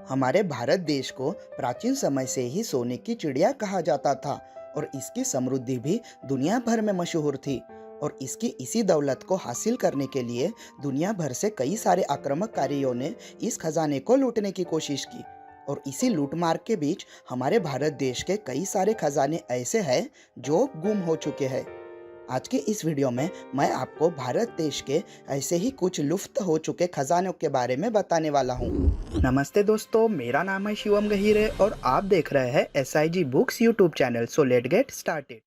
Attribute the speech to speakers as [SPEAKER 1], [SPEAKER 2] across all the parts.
[SPEAKER 1] हमारे भारत देश को प्राचीन समय से ही सोने की चिड़िया कहा जाता था और इसकी समृद्धि भी दुनिया भर में मशहूर थी। और इसकी इसी दौलत को हासिल करने के लिए दुनिया भर से कई सारे आक्रमणकारियों ने इस खजाने को लूटने की कोशिश की। और इसी लूटमार के बीच हमारे भारत देश के कई सारे खजाने ऐसे हैं जो गुम हो चुके हैं। आज के इस वीडियो में मैं आपको भारत देश के ऐसे ही कुछ लुप्त हो चुके खजानों के बारे में बताने वाला हूँ। नमस्ते दोस्तों, मेरा नाम है शिवम गहीरे और आप देख रहे हैं SIG books YouTube channel. So let get started.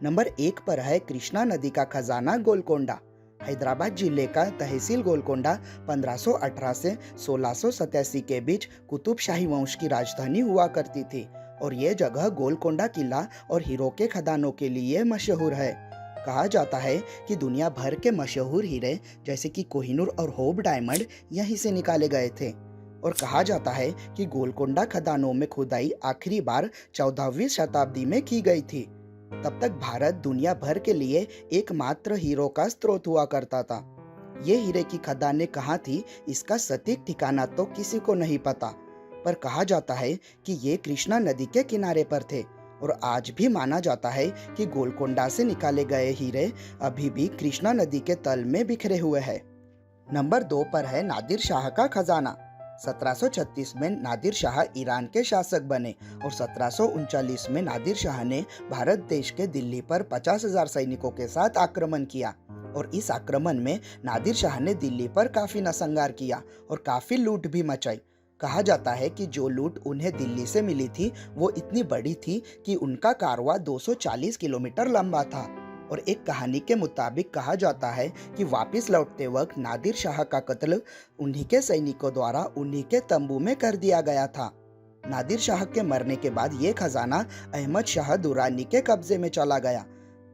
[SPEAKER 1] Number 1 पर है कृष्णा नदी का खजाना गोलकोंडा। हैदराबाद जिले का तहसील गोलकोंडा 1518 से 1687 के बीच कुतुबशाही वंश की राजधानी हुआ करती थी और ये जगह गोलकोंडा किला और हीरो के खदानों के लिए मशहूर है। कहा जाता है कि दुनिया भर के मशहूर हीरे जैसे कि कोहिनूर और होब डायमंड यहीं से निकाले गए थे। और कहा जाता है कि गोलकोंडा खदानों में खुदाई आखिरी बार 14वीं शताब्दी में की गई थी। तब तक भारत दुनिया भर के लिए एकमात्र हीरो का स्रोत हुआ करता था। ये हीरे की खदानें कहाँ थी इसका सटीक ठिकाना तो किसी को नहीं पता, पर कहा जाता है कि ये कृष्णा नदी के किनारे पर थे। और आज भी माना जाता है कि गोलकोंडा से निकाले गए हीरे अभी भी कृष्णा नदी के तल में बिखरे हुए हैं। नंबर 2 पर है नादिर शाह का खजाना। 1736 में नादिर शाह ईरान के शासक बने और 1739 में नादिर शाह ने भारत देश के दिल्ली पर 50,000 सैनिकों के साथ आक्रमण किया। और इस आक्रमण में नादिर शाह ने दिल्ली पर काफी नरसंहार किया और काफी लूट भी मचाई। कहा जाता है कि जो लूट उन्हें दिल्ली से मिली थी वो इतनी बड़ी थी कि उनका कारवां 240 किलोमीटर लंबा था। और एक कहानी के मुताबिक कहा जाता है कि वापस लौटते वक्त नादिर शाह का कत्ल उन्हीं के सैनिकों द्वारा उन्हीं के तंबू में कर दिया गया था। नादिर शाह के मरने के बाद ये खजाना अहमद शाह दुरानी के कब्जे में चला गया।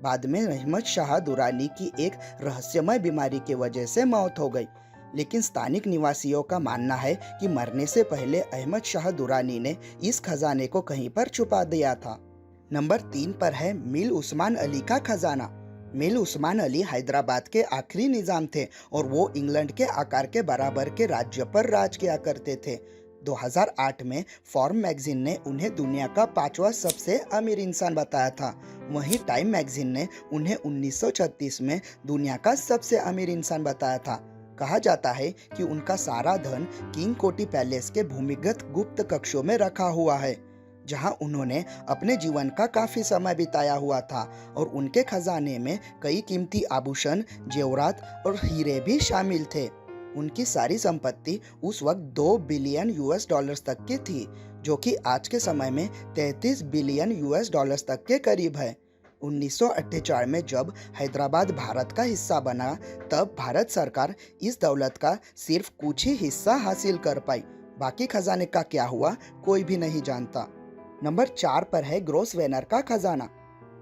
[SPEAKER 1] बाद में अहमद शाह दुरानी की एक रहस्यमय बीमारी की वजह से मौत हो गई, लेकिन स्थानिक निवासियों का मानना है कि मरने से पहले अहमद शाह दुरानी ने इस खजाने को कहीं पर छुपा दिया था। नंबर 3 पर है मीर उस्मान अली का खजाना। मीर उस्मान अली हैदराबाद के आखिरी निजाम थे और वो इंग्लैंड के आकार के बराबर के राज्य पर राज किया करते थे। 2008 में फॉर्म मैगजीन ने उन्हें दुनिया का 5वां सबसे अमीर इंसान बताया था। वहीं टाइम मैगजीन ने उन्हें 1936 में दुनिया का सबसे अमीर इंसान बताया था। कहा जाता है कि उनका सारा धन किंग कोटी पैलेस के भूमिगत गुप्त कक्षों में रखा हुआ है, जहां उन्होंने अपने जीवन का काफी समय बिताया हुआ था। और उनके खजाने में कई कीमती आभूषण, जेवरात और हीरे भी शामिल थे। उनकी सारी संपत्ति उस वक्त 2 बिलियन US तक की थी, जो कि आज के समय में 33 बिलियन US तक के करीब है। 1948 में जब हैदराबाद भारत का हिस्सा बना, तब भारत सरकार इस दौलत का सिर्फ कुछ ही हिस्सा हासिल कर पाई। बाकी खजाने का क्या हुआ कोई भी नहीं जानता। नंबर 4 पर है ग्रोसवेनर का खजाना।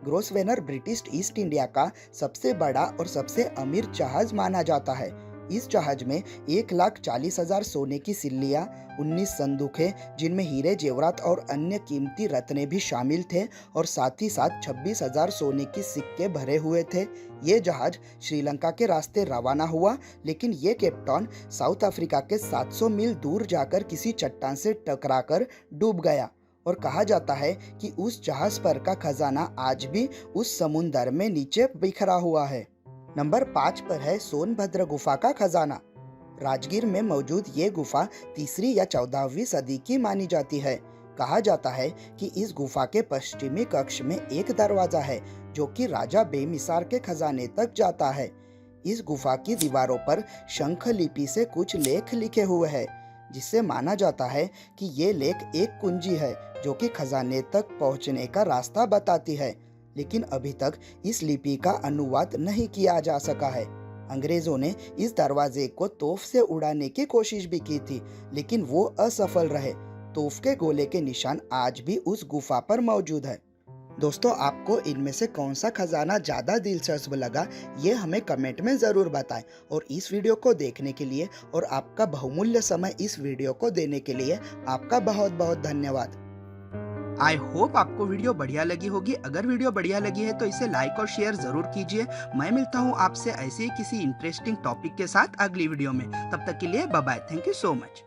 [SPEAKER 1] ग्रोसवेनर ब्रिटिश ईस्ट इंडिया का सबसे बड़ा और सबसे अमीर जहाज माना जाता है। इस जहाज में 1,40,000 सोने की सिल्लियाँ, 19 संदूकें जिनमें हीरे, जेवरात और अन्य कीमती रत्ने भी शामिल थे और साथ ही साथ 26,000 सोने की सिक्के भरे हुए थे। ये जहाज श्रीलंका के रास्ते रवाना हुआ, लेकिन ये कैप्टन साउथ अफ्रीका के 700 मील दूर जाकर किसी चट्टान से टकराकर डूब गया। और कहा जाता है कि उस जहाज पर का खजाना आज भी उस समुंदर में नीचे बिखरा हुआ है। नंबर 5 पर है सोनभद्र गुफा का खजाना। राजगीर में मौजूद ये गुफा 3री या 14वीं सदी की मानी जाती है। कहा जाता है कि इस गुफा के पश्चिमी कक्ष में एक दरवाजा है जो कि राजा बेमिसार के खजाने तक जाता है। इस गुफा की दीवारों पर शंख लिपि से कुछ लेख लिखे हुए हैं, जिससे माना जाता है कि ये लेख एक कुंजी है जो कि खजाने तक पहुंचने का रास्ता बताती है। लेकिन अभी तक इस लिपि का अनुवाद नहीं किया जा सका है। अंग्रेजों ने इस दरवाजे को तोप से उड़ाने की कोशिश भी की थी, लेकिन वो असफल रहे। तोप के गोले के निशान आज भी उस गुफा पर मौजूद है। दोस्तों, आपको इनमें से कौन सा खजाना ज़्यादा दिलचस्प लगा ये हमें कमेंट में ज़रूर बताएं। और इस वीडियो को देखने के लिए और आपका बहुमूल्य समय इस वीडियो को देने के लिए आपका बहुत बहुत धन्यवाद। आई होप आपको वीडियो बढ़िया लगी होगी। अगर वीडियो बढ़िया लगी है तो इसे लाइक और शेयर जरूर कीजिए। मैं मिलता हूँ आपसे ऐसे ही किसी इंटरेस्टिंग टॉपिक के साथ अगली वीडियो में। तब तक के लिए bye bye. Thank you so much.